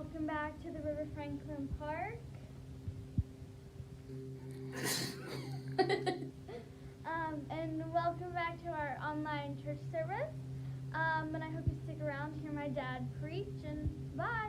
welcome back to the River Franklin Park. And welcome back to our online church service. And I hope you stick around to hear my dad preach, and bye.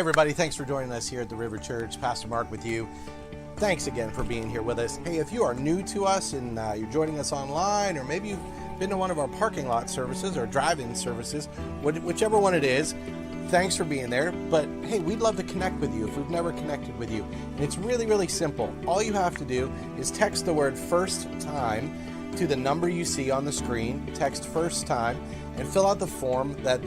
everybody, thanks for joining us here at the River Church. Pastor Mark with you. Thanks again for being here with us. Hey, if you are new to us and you're joining us online, or maybe you've been to one of our parking lot services or drive-in services, whichever one it is, thanks for being there. But hey, we'd love to connect with you if we've never connected with you. And it's really, really simple. All you have to do is text the word "first time" to the number you see on the screen. Text "first time" and fill out the form that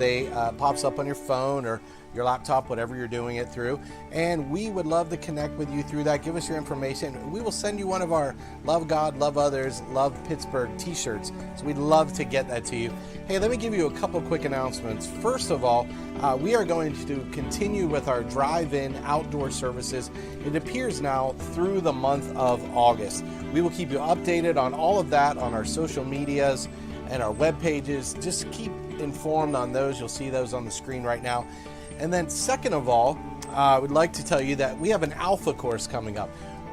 pops up on your phone or your laptop, whatever you're doing it through. And we would love to connect with you through that. Give us your information. We will send you one of our Love God, Love Others, Love Pittsburgh t-shirts. So we'd love to get that to you. Hey, let me give you a couple quick announcements. First of all, we are going to continue with our drive-in outdoor services. It appears now through the month of August. We will keep you updated on all of that on our social medias and our web pages. Just keep informed on those. You'll see those on the screen right now. And then second of all, I would like to tell you that we have an Alpha course coming up.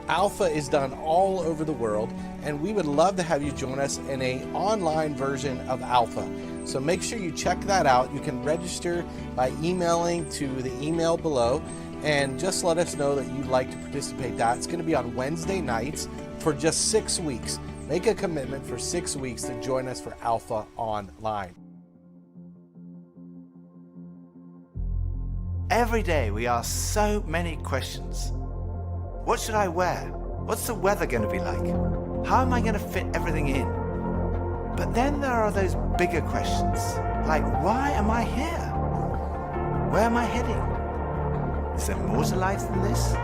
Alpha is done all over the world, and we would love to have you join us in an online version of Alpha. So make sure you check that out. You can register by emailing to the email below, and just let us know that you'd like to participate in that. It's going to be on Wednesday nights for just 6 weeks. Make a commitment for 6 weeks to join us for Alpha online. Every day we ask so many questions. What should I wear? What's the weather going to be like? How am I going to fit everything in? But then there are those bigger questions, like why am I here? Where am I heading? Is there more to life than this?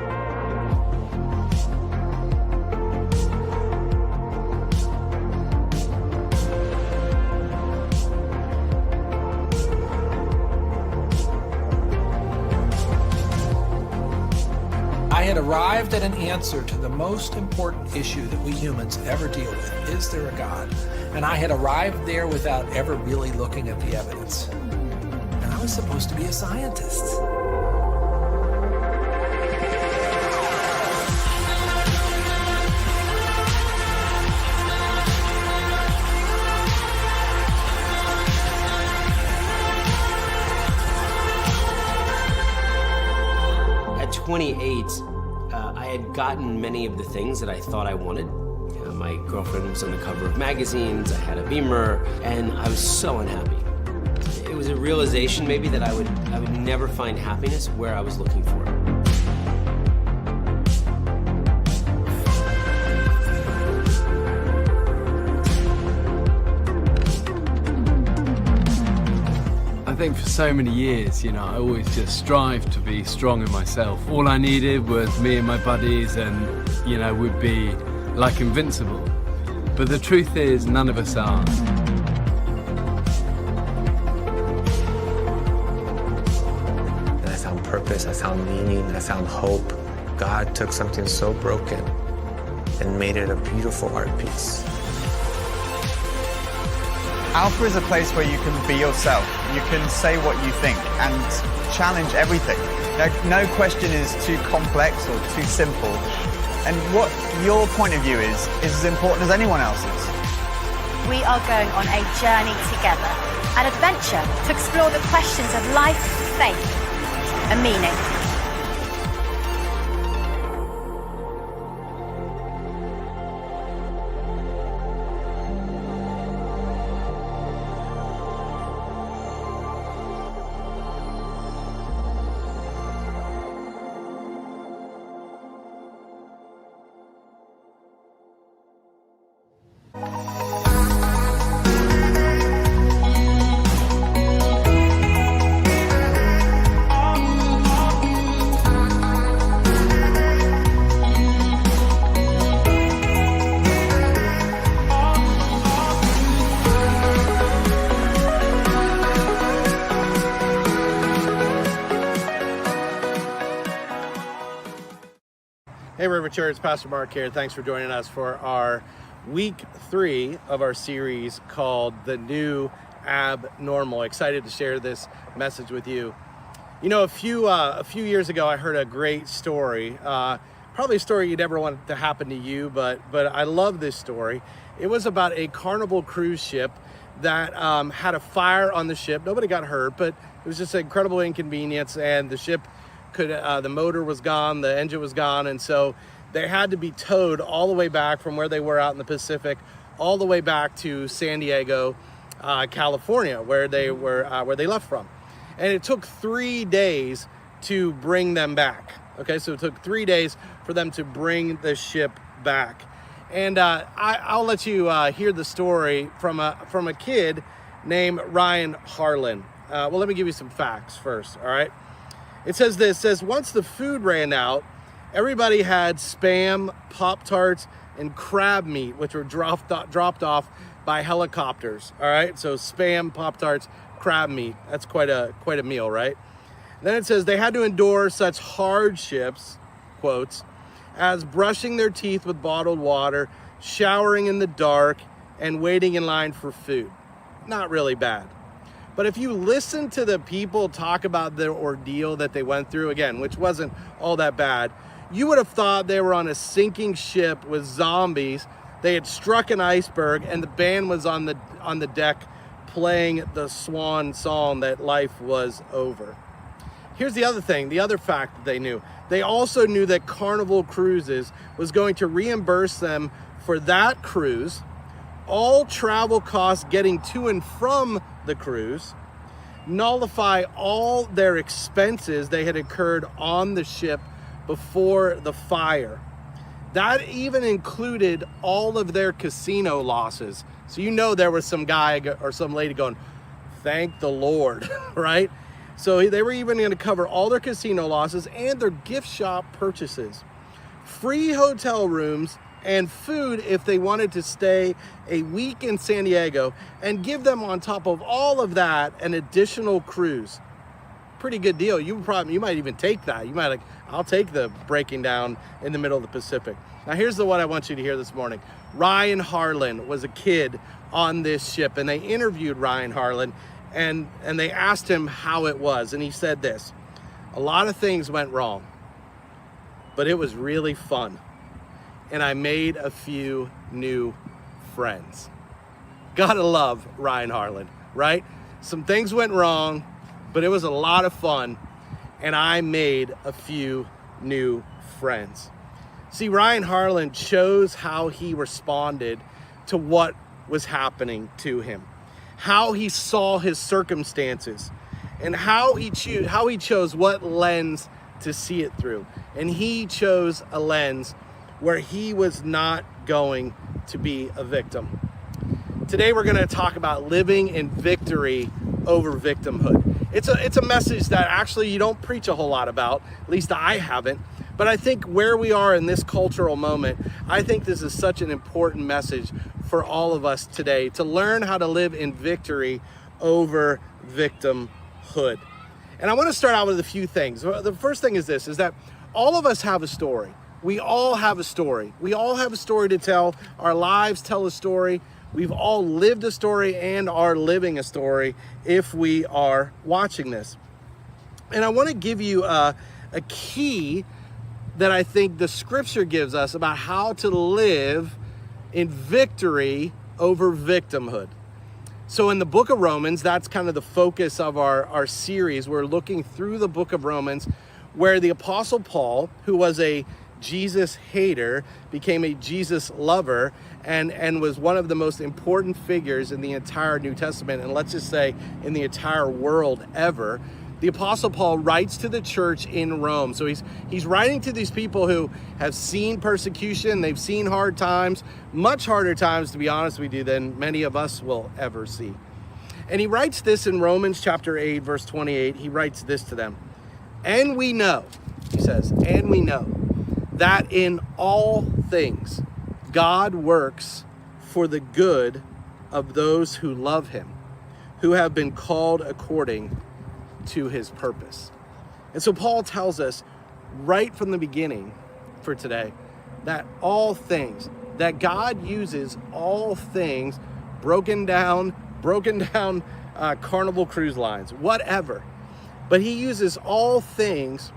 I had arrived at an answer to the most important issue that we humans ever deal with. Is there a God? And I had arrived there without ever really looking at the evidence. And I was supposed to be a scientist. At 28, I had gotten many of the things that I thought I wanted. My girlfriend was on the cover of magazines, I had a Beamer, and I was so unhappy. It was a realization maybe that I would never find happiness where I was looking for it. I think for so many years, I always just strived to be strong in myself. All I needed was me and my buddies and, we'd be like invincible. But the truth is, none of us are. I found purpose, I found meaning, I found hope. God took something so broken and made it a beautiful art piece. Alpha is a place where you can be yourself. You can say what you think and challenge everything. No question is too complex or too simple. And what your point of view is as important as anyone else's. We are going on a journey together, an adventure to explore the questions of life, faith, and meaning. Hey River Church, Pastor Mark here. Thanks for joining us for our week 3 of our series called The New Abnormal. Excited to share this message with you. A few years ago, I heard a great story. Probably a story you'd never want to happen to you, but I love this story. It was about a Carnival cruise ship that had a fire on the ship. Nobody got hurt, but it was just an incredible inconvenience, and the ship the motor was gone, the engine was gone, and so they had to be towed all the way back from where they were out in the Pacific, all the way back to San Diego, California, where they left from. And it took 3 days to bring them back. Okay, so it took 3 days for them to bring the ship back. And I'll let you hear the story from a kid named Ryan Harlan. Well, let me give you some facts first, all right? It says this, once the food ran out, everybody had Spam, Pop-Tarts, and crab meat, which were dropped off by helicopters, all right? So Spam, Pop-Tarts, crab meat, that's quite a meal, right? Then it says they had to endure such hardships, quotes, as brushing their teeth with bottled water, showering in the dark, and waiting in line for food. Not really bad. But if you listen to the people talk about their ordeal that they went through, again, which wasn't all that bad, you would have thought they were on a sinking ship with zombies. They had struck an iceberg, and the band was on the deck playing the swan song that life was over. Here's the other thing, the other fact that they knew. They also knew that Carnival Cruises was going to reimburse them for that cruise, all travel costs getting to and from the cruise, nullify all their expenses they had incurred on the ship before the fire. That even included all of their casino losses. So you know there was some guy or some lady going, thank the Lord, right? So they were even going to cover all their casino losses and their gift shop purchases. Free hotel rooms and food if they wanted to stay a week in San Diego, and give them on top of all of that an additional cruise. Pretty good deal. You might even take that. You might I'll take the breaking down in the middle of the Pacific. Now here's what I want you to hear this morning. Ryan Harlan was a kid on this ship, and they interviewed Ryan Harlan and they asked him how it was, and he said this: a lot of things went wrong, but it was really fun. And I made a few new friends. Gotta love Ryan Harlan, right? Some things went wrong, but it was a lot of fun, and I made a few new friends. See, Ryan Harlan chose how he responded to what was happening to him, how he saw his circumstances, and how he chose what lens to see it through. And he chose a lens where he was not going to be a victim. Today we're going to talk about living in victory over victimhood. It's a message that actually you don't preach a whole lot about, at least I haven't, but I think where we are in this cultural moment, I think this is such an important message for all of us today, to learn how to live in victory over victimhood. And I want to start out with a few things. The first thing is this, is that all of us have a story. We all have a story. We all have a story to tell. Our lives tell a story. We've all lived a story and are living a story if we are watching this. And I want to give you a key that I think the scripture gives us about how to live in victory over victimhood. So in the book of Romans, that's kind of the focus of our series. We're looking through the book of Romans, where the Apostle Paul, who was a Jesus hater, became a Jesus lover, and was one of the most important figures in the entire New Testament, and let's just say in the entire world ever. The Apostle Paul writes to the church in Rome. So he's writing to these people who have seen persecution, they've seen hard times, much harder times, to be honest with you, than many of us will ever see. And he writes this in Romans chapter 8, verse 28. He writes this to them. And we know, he says, and we know that in all things God works for the good of those who love him, who have been called according to his purpose. And so Paul tells us right from the beginning for today that all things, that God uses all things, broken down Carnival Cruise Lines, whatever. But he uses all things.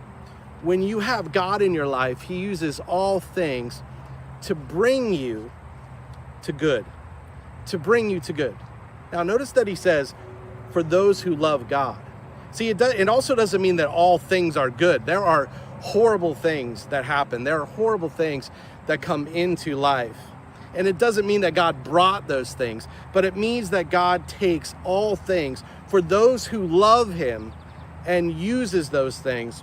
When you have God in your life, he uses all things to bring you to good, to bring you to good. Now notice that he says, for those who love God. See, it also doesn't mean that all things are good. There are horrible things that happen. There are horrible things that come into life. And it doesn't mean that God brought those things, but it means that God takes all things for those who love him and uses those things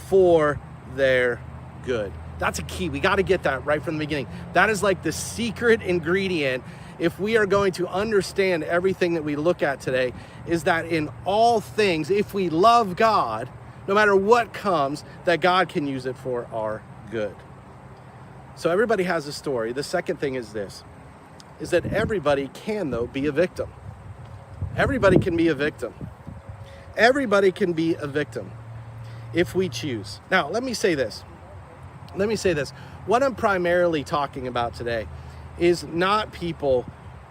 for their good. That's a key. We got to get that right from the beginning. That is like the secret ingredient if we are going to understand everything that we look at today, is that in all things, if we love God, no matter what comes, that God can use it for our good. So everybody has a story. The second thing is this, is that everybody can, though, be a victim. Everybody can be a victim. Everybody can be a victim if we choose. Now, let me say this. What I'm primarily talking about today is not people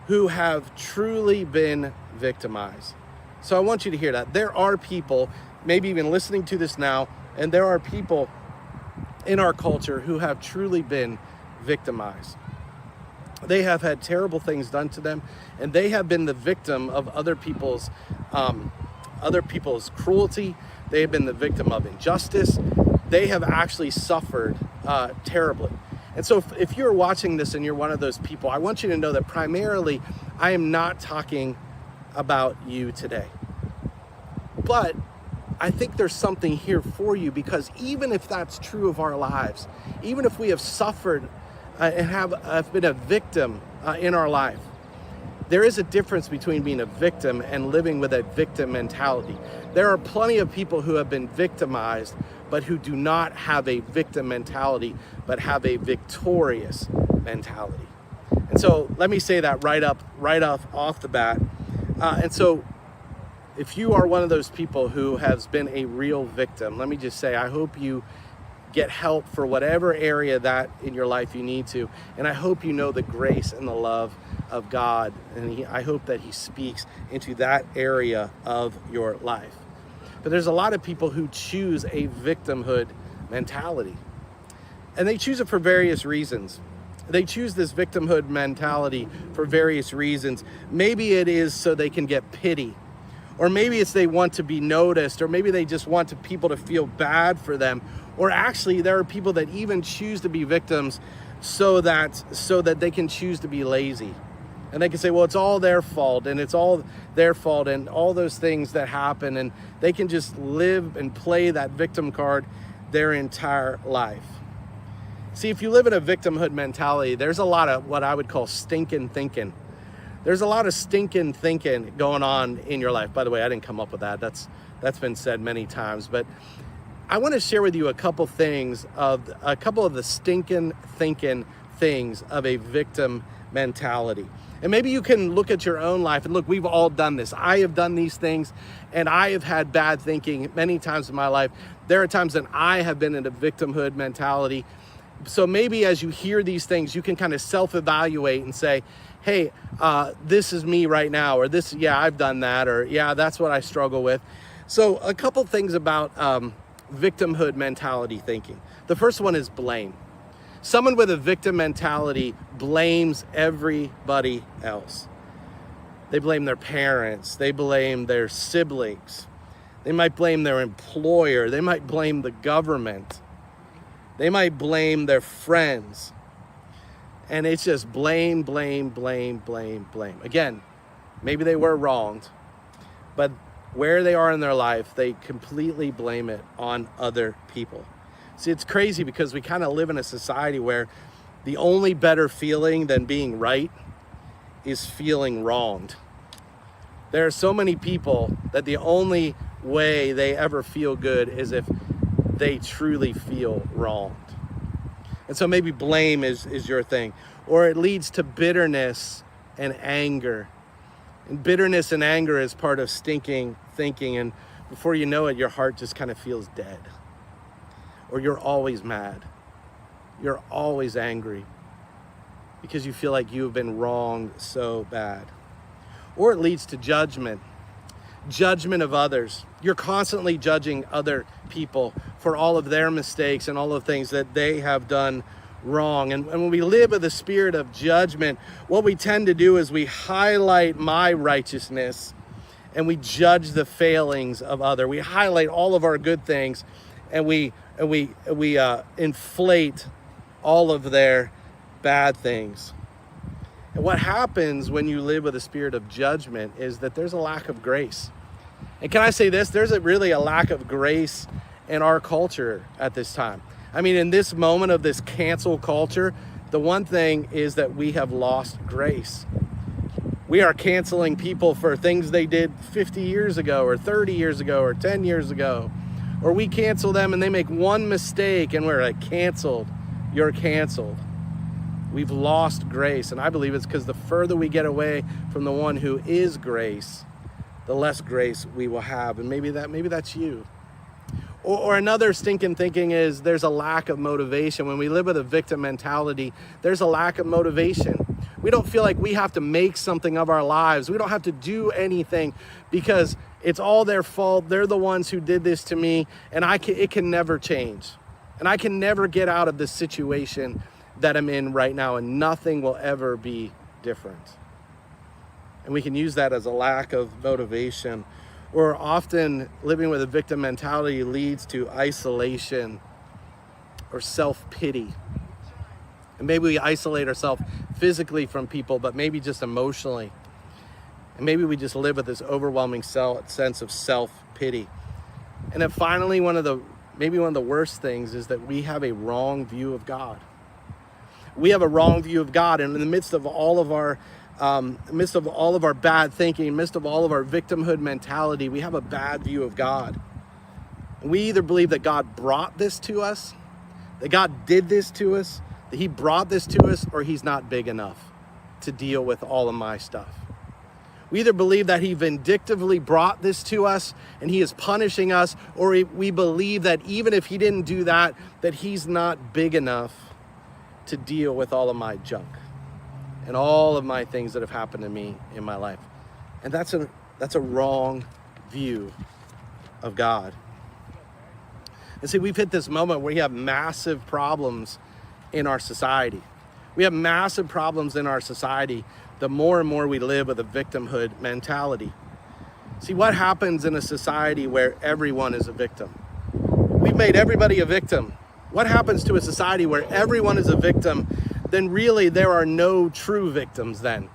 who have truly been victimized. So I want you to hear that. There are people, maybe even listening to this now, and there are people in our culture who have truly been victimized. They have had terrible things done to them, and they have been the victim of other people's cruelty. They have been the victim of injustice. They have actually suffered terribly. And so if you're watching this and you're one of those people, I want you to know that primarily I am not talking about you today. But I think there's something here for you, because even if that's true of our lives, even if we have suffered and have been a victim in our life, there is a difference between being a victim and living with a victim mentality. There are plenty of people who have been victimized, but who do not have a victim mentality, but have a victorious mentality. And so let me say that right off the bat. And so if you are one of those people who has been a real victim, let me just say, I hope you get help for whatever area that in your life you need to. And I hope you know the grace and the love of God. And I hope that he speaks into that area of your life. But there's a lot of people who choose a victimhood mentality. And they choose it for various reasons. They choose this victimhood mentality for various reasons. Maybe it is so they can get pity. Or maybe it's they want to be noticed. Or maybe they just want people to feel bad for them. Or actually, there are people that even choose to be victims so that they can choose to be lazy. And they can say, well, it's all their fault, and it's all their fault, and all those things that happen, and they can just live and play that victim card their entire life. See, if you live in a victimhood mentality, there's a lot of what I would call stinking thinking. There's a lot of stinking thinking going on in your life. By the way, I didn't come up with that. That's been said many times. But I want to share with you a couple of the stinking thinking things of a victim mentality. And maybe you can look at your own life and look, we've all done this. I have done these things, and I have had bad thinking many times in my life. There are times that I have been in a victimhood mentality. So maybe as you hear these things, you can kind of self-evaluate and say, hey, this is me right now, or this, yeah, I've done that, or yeah, that's what I struggle with. So a couple things about victimhood mentality thinking. The first one is blame. Someone with a victim mentality blames everybody else. They blame their parents. They blame their siblings. They might blame their employer. They might blame the government. They might blame their friends. And it's just blame, blame, blame, blame, blame. Again, maybe they were wronged, but where they are in their life, they completely blame it on other people. See, it's crazy because we kind of live in a society where the only better feeling than being right is feeling wronged. There are so many people that the only way they ever feel good is if they truly feel wronged. And so maybe blame is your thing. Or it leads to bitterness and anger. And bitterness and anger is part of stinking thinking. And before you know it, your heart just kind of feels dead. Or you're always mad. You're always angry because you feel like you have been wronged so bad. Or it leads to judgment of others. You're constantly judging other people for all of their mistakes and all of the things that they have done wrong. And when we live with a spirit of judgment, what we tend to do is we highlight my righteousness and we judge the failings of other. We highlight all of our good things, and we inflate all of their bad things. And what happens when you live with a spirit of judgment is that there's a lack of grace. And can I say this? There's really a lack of grace in our culture at this time. I mean, in this moment of this cancel culture, the one thing is that we have lost grace. We are canceling people for things they did 50 years ago or 30 years ago or 10 years ago. Or we cancel them and they make one mistake and we're like, canceled, you're canceled. We've lost grace. And I believe it's because the further we get away from the one who is grace, the less grace we will have. And maybe that's you. Or another stinking thinking is there's a lack of motivation. When we live with a victim mentality, there's a lack of motivation. We don't feel like we have to make something of our lives. We don't have to do anything because it's all their fault. They're the ones who did this to me, and it can never change. And I can never get out of this situation that I'm in right now, and nothing will ever be different. And we can use that as a lack of motivation. Or often living with a victim mentality leads to isolation or self-pity. And maybe we isolate ourselves physically from people, but maybe just emotionally. And maybe we just live with this overwhelming sense of self-pity. And then finally, maybe one of the worst things is that we have a wrong view of God. We have a wrong view of God, and in the midst of all of our bad thinking, in the midst of all of our victimhood mentality, we have a bad view of God. And we either believe that God brought this to us, that God did this to us, that he brought this to us, or he's not big enough to deal with all of my stuff. We either believe that he vindictively brought this to us and he is punishing us, or we believe that even if he didn't do that, that he's not big enough to deal with all of my junk and all of my things that have happened to me in my life. And that's a wrong view of God. And see, we've hit this moment where we have massive problems in our society. We have massive problems in our society the more and more we live with a victimhood mentality. See, what happens in a society where everyone is a victim? We've made everybody a victim. What happens to a society where everyone is a victim? Then really there are no true victims then.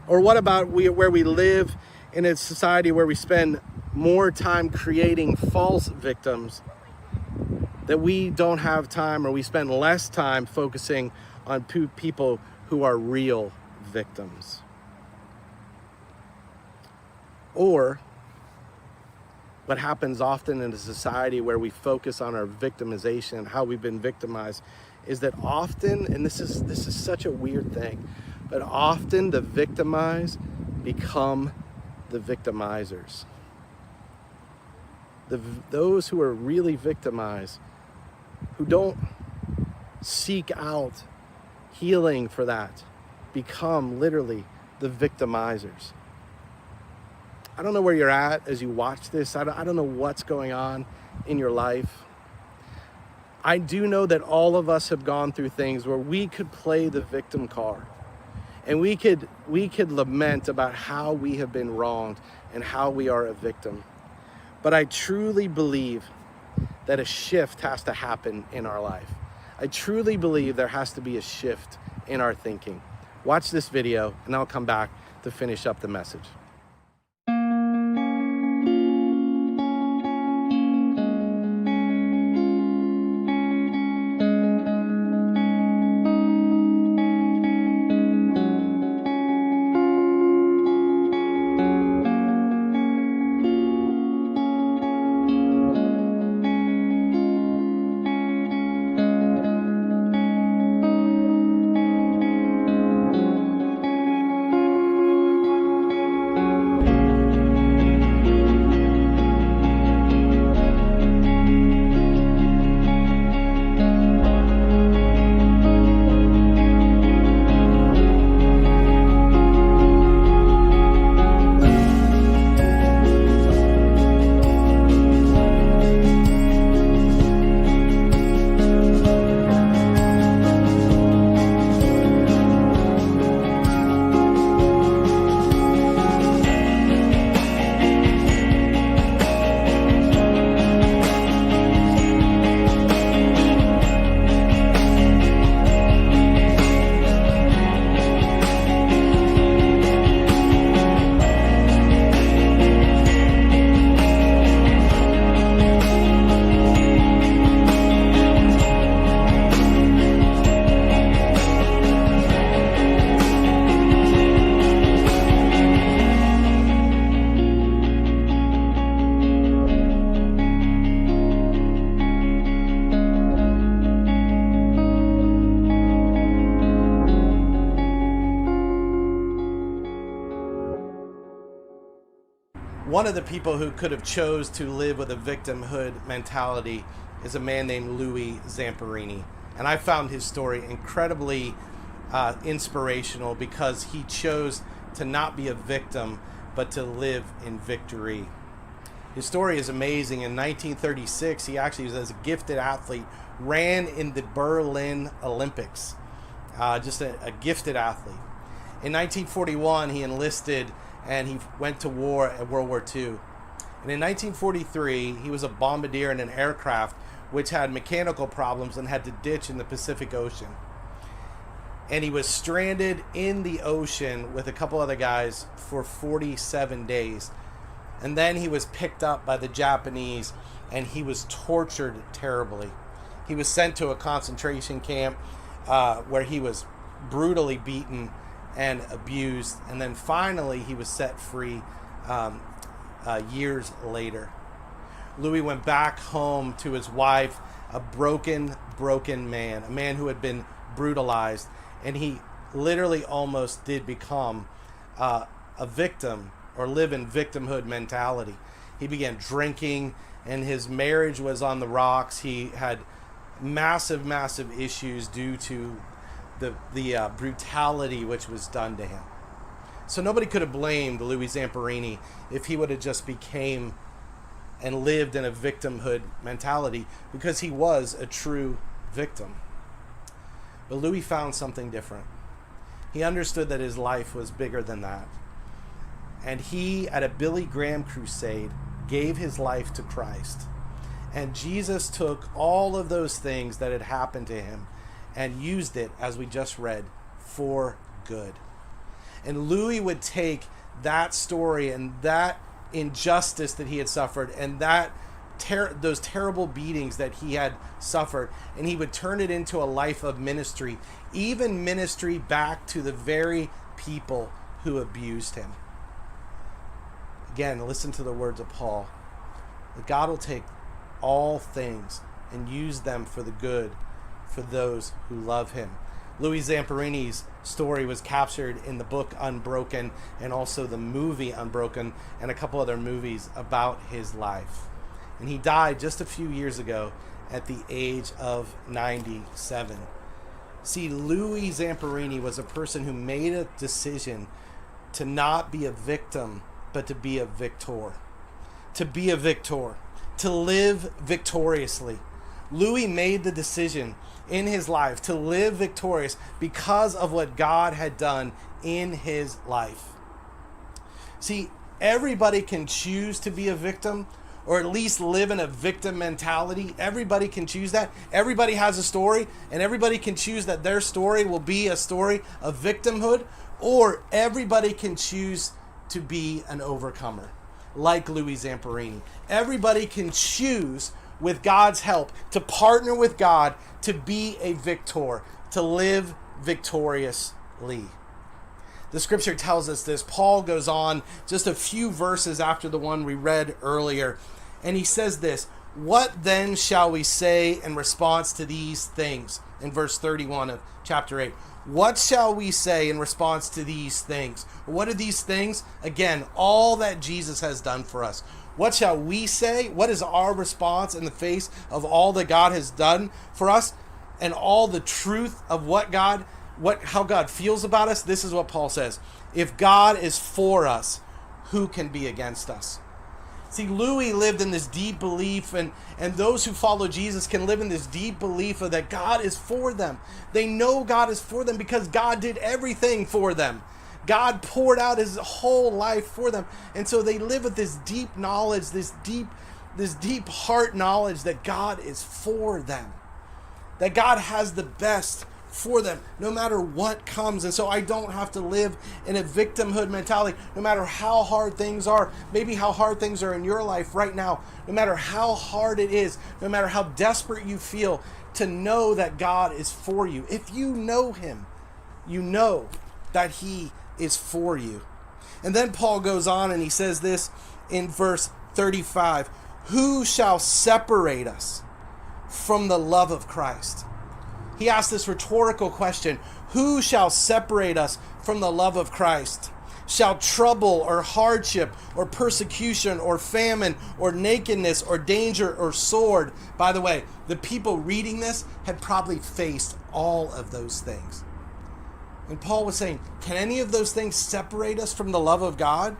Or what about where we live in a society where we spend more time creating false victims, that we don't have time, or we spend less time focusing on people who are real victims? Or what happens often in a society where we focus on our victimization and how we've been victimized is that often, and this is such a weird thing, but often the victimized become the victimizers. Those who are really victimized, who don't seek out healing for that, become literally the victimizers. I don't know where you're at as you watch this. I don't know what's going on in your life. I do know that all of us have gone through things where we could play the victim card, and we could lament about how we have been wronged and how we are a victim. But I truly believe that a shift has to happen in our life. I truly believe there has to be a shift in our thinking. Watch this video, and I'll come back to finish up the message. One of the people who could have chose to live with a victimhood mentality is a man named Louis Zamperini. And I found his story incredibly inspirational because he chose to not be a victim, but to live in victory. His story is amazing. In 1936, he actually was, as a gifted athlete, ran in the Berlin Olympics. Just a gifted athlete. In 1941, he enlisted and he went to war at World War II. And in 1943, he was a bombardier in an aircraft which had mechanical problems and had to ditch in the Pacific Ocean. And he was stranded in the ocean with a couple other guys for 47 days. And then he was picked up by the Japanese and he was tortured terribly. He was sent to a concentration camp where he was brutally beaten and abused. And then finally he was set free years later. Louis went back home to his wife, a broken man, a man who had been brutalized. And he literally almost did become a victim or live in victimhood mentality. He began drinking and his marriage was on the rocks. He had massive issues due to the brutality which was done to him. So nobody could have blamed Louis Zamperini if he would have just became and lived in a victimhood mentality, because he was a true victim. But Louis found something different. He understood that his life was bigger than that. And he, at a Billy Graham crusade, gave his life to Christ. And Jesus took all of those things that had happened to him and used it, as we just read, for good. And Louis would take that story and that injustice that he had suffered and those terrible beatings that he had suffered, and he would turn it into a life of ministry, even ministry back to the very people who abused him. Again, listen to the words of Paul. That God will take all things and use them for the good for those who love him. Louis Zamperini's story was captured in the book Unbroken and also the movie Unbroken and a couple other movies about his life. And he died just a few years ago at the age of 97. See, Louis Zamperini was a person who made a decision to not be a victim, but to be a victor. To be a victor. To live victoriously. Louis made the decision in his life to live victorious because of what God had done in his life. See, everybody can choose to be a victim, or at least live in a victim mentality. Everybody can choose that. Everybody has a story, and everybody can choose that their story will be a story of victimhood, or everybody can choose to be an overcomer, like Louis Zamperini. Everybody can choose, with God's help, to partner with God to be a victor, to live victoriously. The scripture tells us this. Paul goes on just a few verses after the one we read earlier, and he says this: "What then shall we say in response to these things?" In verse 31 of chapter 8. What shall we say in response to these things? What are these things? Again, all that Jesus has done for us. What shall we say? What is our response in the face of all that God has done for us and all the truth of how God feels about us? This is what Paul says. If God is for us, who can be against us? See, Louis lived in this deep belief, and those who follow Jesus can live in this deep belief of that God is for them. They know God is for them because God did everything for them. God poured out his whole life for them. And so they live with this deep knowledge, this deep heart knowledge that God is for them. That God has the best for them, no matter what comes. And so I don't have to live in a victimhood mentality, no matter how hard things are, maybe how hard things are in your life right now, no matter how hard it is, no matter how desperate you feel, to know that God is for you. If you know him, you know that he is for you. And then Paul goes on and he says this in verse 35, who shall separate us from the love of Christ? He asked this rhetorical question, who shall separate us from the love of Christ? shall trouble or hardship or persecution or famine or nakedness or danger or sword. By the way, the people reading this had probably faced all of those things. And Paul was saying, can any of those things separate us from the love of God?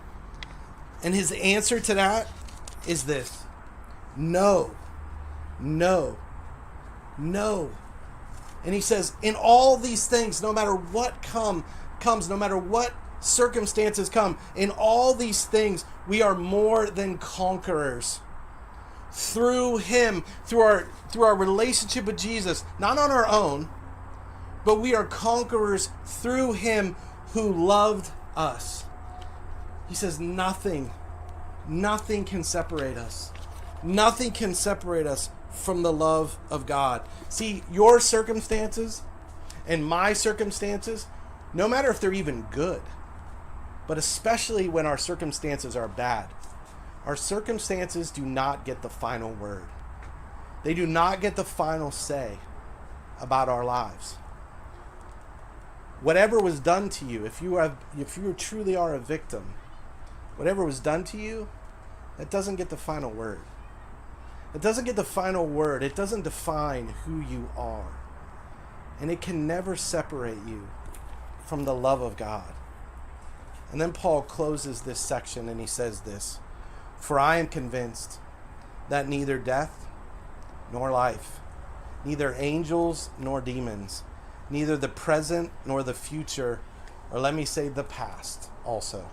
And his answer to that is this: no, no, no. And he says, in all these things, no matter what comes, no matter what circumstances come, in all these things, we are more than conquerors. Through him, through our relationship with Jesus, not on our own, but we are conquerors through him who loved us. He says nothing can separate us. Nothing can separate us from the love of God. See, your circumstances and my circumstances, no matter if they're even good, but especially when our circumstances are bad, our circumstances do not get the final word. They do not get the final say about our lives. Whatever was done to you, if you truly are a victim, whatever was done to you, that doesn't get the final word. It doesn't get the final word. It doesn't define who you are. And it can never separate you from the love of God. And then Paul closes this section and he says this: for I am convinced that neither death nor life, neither angels nor demons, neither the present nor the future, or let me say the past also,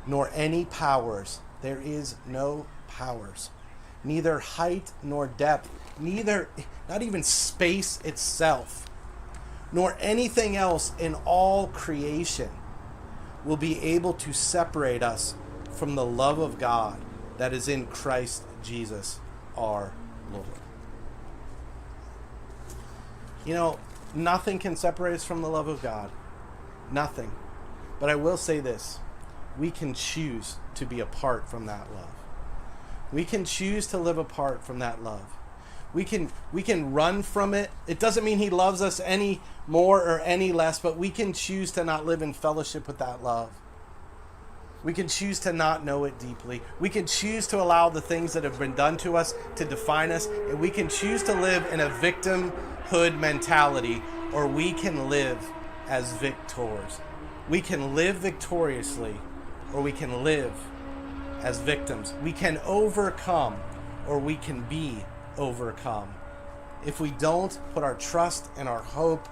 nor any powers, there is no powers, neither height nor depth, not even space itself, nor anything else in all creation will be able to separate us from the love of God that is in Christ Jesus our Lord. You know, nothing can separate us from the love of God. Nothing. But I will say this: we can choose to be apart from that love. We can choose to live apart from that love. We can run from it. It doesn't mean he loves us any more or any less, but we can choose to not live in fellowship with that love. We can choose to not know it deeply. We can choose to allow the things that have been done to us to define us, and we can choose to live in a victimhood mentality, or we can live as victors. We can live victoriously, or we can live as victims. We can overcome, or we can be overcome, if we don't put our trust and our hope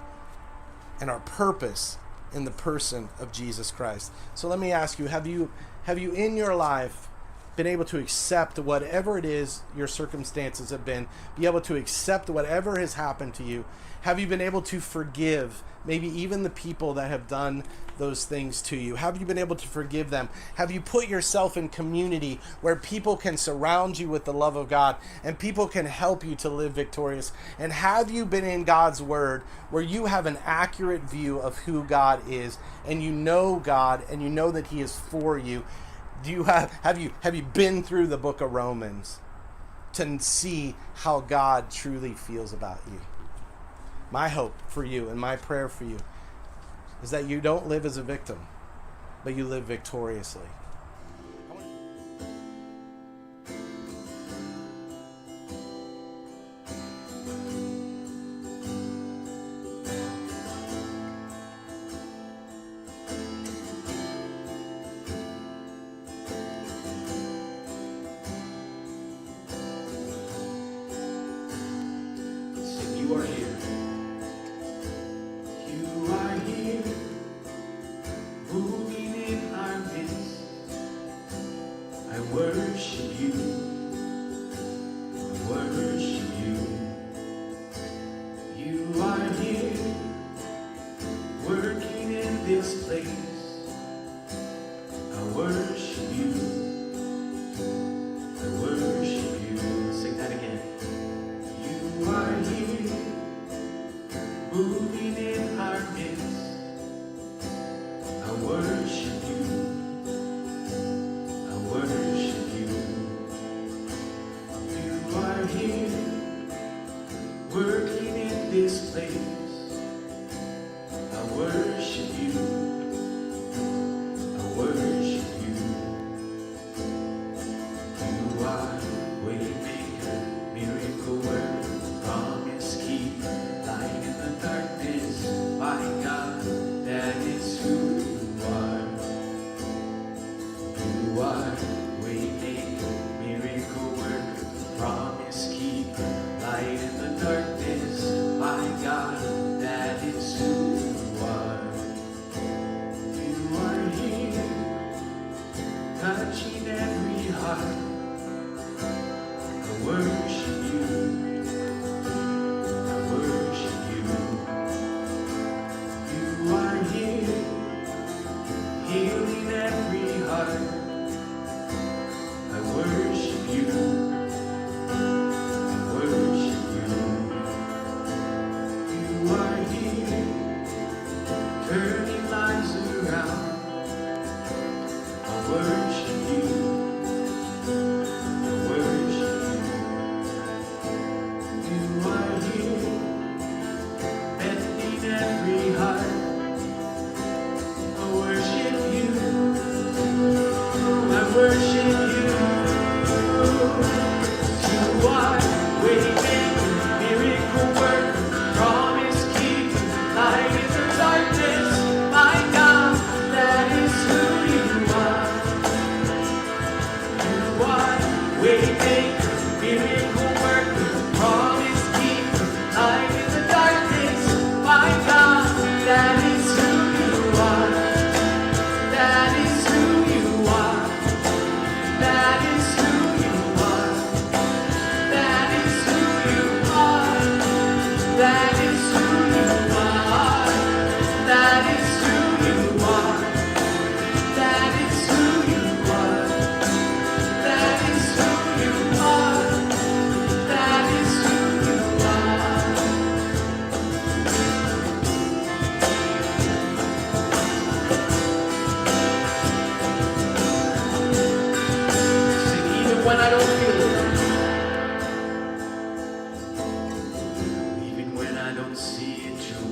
and our purpose in the person of Jesus Christ. So let me ask you, have you in your life been able to accept whatever it is your circumstances have been, be able to accept whatever has happened to you? Have you been able to forgive maybe even the people that have done those things to you? Have you been able to forgive them? Have you put yourself in community where people can surround you with the love of God and people can help you to live victorious? And have you been in God's word where you have an accurate view of who God is, and you know God and you know that he is for you? Do you have you been through the book of Romans to see how God truly feels about you? My hope for you and my prayer for you is that you don't live as a victim, but you live victoriously. You are here. You are here, moving in our midst. I worship you. I worship you. You are here, working in this place. I worship you. I worship you. Sing that again. You are here, moving in our midst. I worship you. I worship you. You are here, working in this place. I worship you.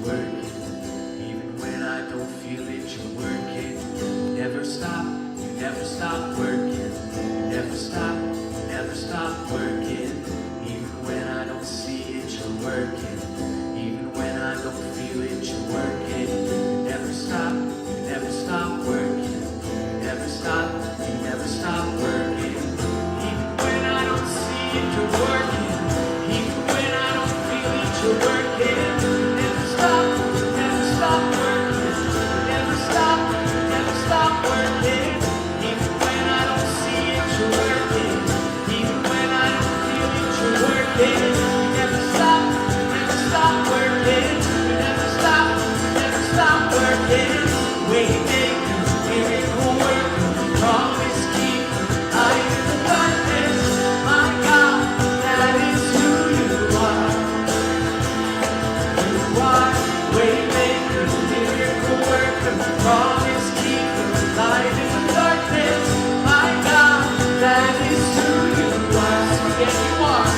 working. Even when I don't feel it, you're working. You never stop working. You never stop working. Even when I don't see it, you're working. Even when I don't feel it, you're working. You never stop working. You never stop working. Even when I don't see it, you're working. Even when I don't feel it, you're working. You never stop working. You never stop working. Even when I don't see it, you're working. Even when I don't feel it, you're working. You never stop working. You never stop working. Waymaker, miracle worker, promise keeper, light in the darkness. My God, that is who you are. You are waymaker, miracle worker, promise keeper, light in the darkness. My God, that is who you are. So yes, you are.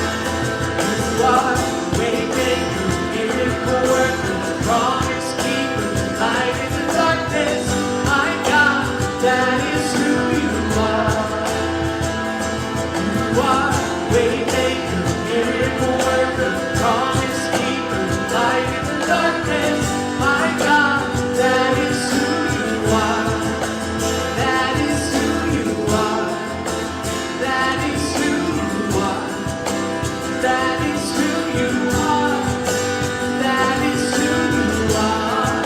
You are waymaker, miracle worker, promise keeper, light in the darkness. My God, that is who you are. You are waymaker, miracle worker, promise keeper, light in the darkness. My God, that is who you are. That is who you are. That is who you are. That is who you are. That is who you are.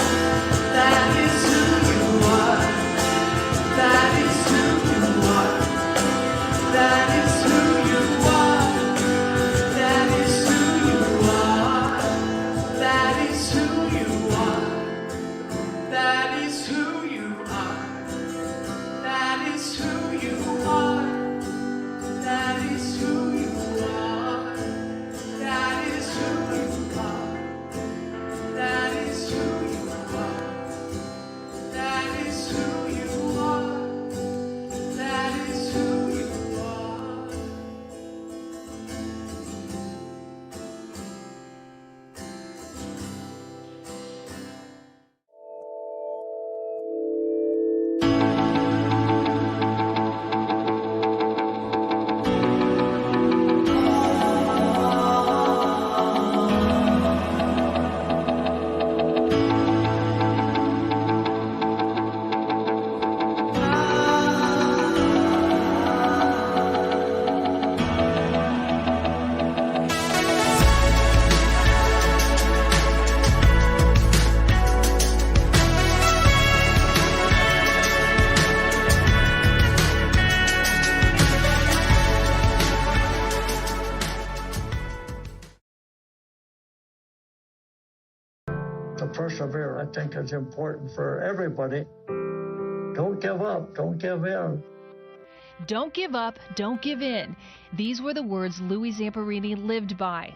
That is who you are. That is who you are. That is who you are. That is who you are. That is who you are. That is who you are. That is who you are. That is who you are. That is who you are. That is who you are. That is who you are. That is who you are. To persevere, I think is important for everybody. Don't give up, don't give in. Don't give up, don't give in. These were the words Louis Zamperini lived by.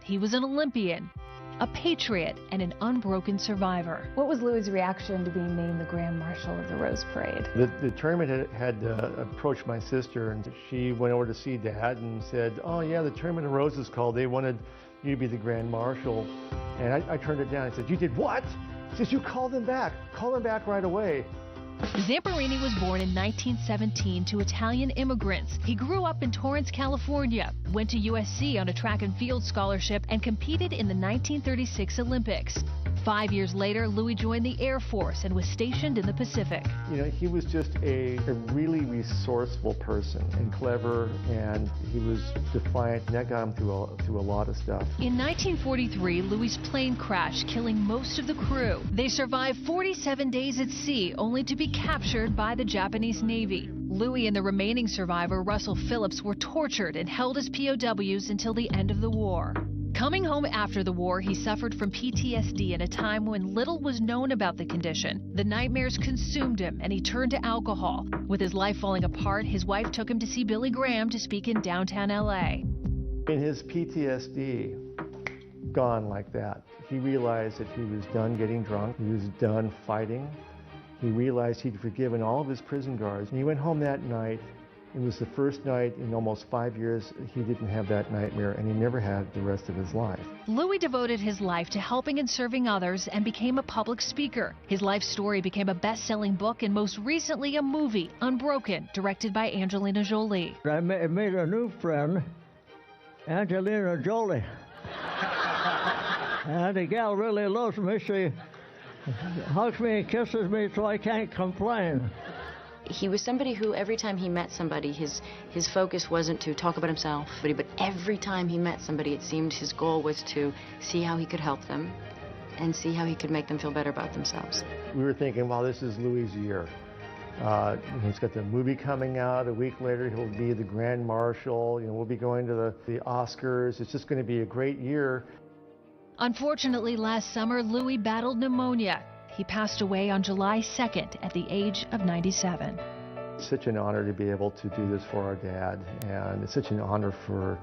He was an Olympian, a patriot, and an unbroken survivor. What was Louis' reaction to being named the Grand Marshal of the Rose Parade? The tournament had approached my sister, and she went over to see Dad and said, "Oh yeah, the Tournament of Roses called. They wanted you to be the Grand Marshal." And I turned it down. I said, "You did what?" She says, "You call them back right away." Zamperini was born in 1917 to Italian immigrants. He grew up in Torrance, California, went to USC on a track and field scholarship, and competed in the 1936 Olympics. 5 years later, Louis joined the Air Force and was stationed in the Pacific. You know, he was just a really resourceful person and clever, and he was defiant, and that got him through a lot of stuff. In 1943, Louis' plane crashed, killing most of the crew. They survived 47 days at sea, only to be captured by the Japanese Navy. Louis and the remaining survivor, Russell Phillips, were tortured and held as POWs until the end of the war. Coming home after the war, he suffered from PTSD at a time when little was known about the condition. The nightmares consumed him, and he turned to alcohol. With his life falling apart, his wife took him to see Billy Graham to speak in downtown LA. In his PTSD, gone like that, he realized that he was done getting drunk, he was done fighting. He realized he'd forgiven all of his prison guards, and he went home that night It was the first night in almost 5 years he didn't have that nightmare, and he never had the rest of his life. Louis devoted his life to helping and serving others and became a public speaker. His life story became a best-selling book and most recently a movie, Unbroken, directed by Angelina Jolie. I made a new friend, Angelina Jolie. And the gal really loves me. She hugs me and kisses me so I can't complain. He was somebody who every time he met somebody, his focus wasn't to talk about himself, but every time he met somebody, it seemed his goal was to see how he could help them and see how he could make them feel better about themselves. We were thinking, well, this is Louis' year. He's got the movie coming out. A week later, he'll be the Grand Marshal. We'll be going to the Oscars. It's just going to be a great year. Unfortunately, last summer, Louis battled pneumonia. He passed away on July 2nd at the age of 97. It's such an honor to be able to do this for our dad, and it's such an honor for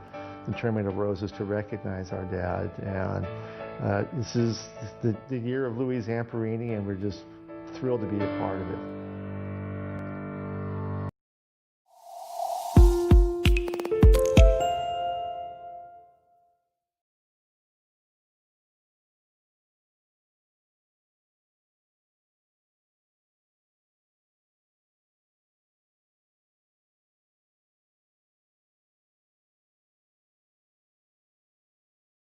the Tournament of Roses to recognize our dad. And this is the year of Louis Zamperini, and we're just thrilled to be a part of it.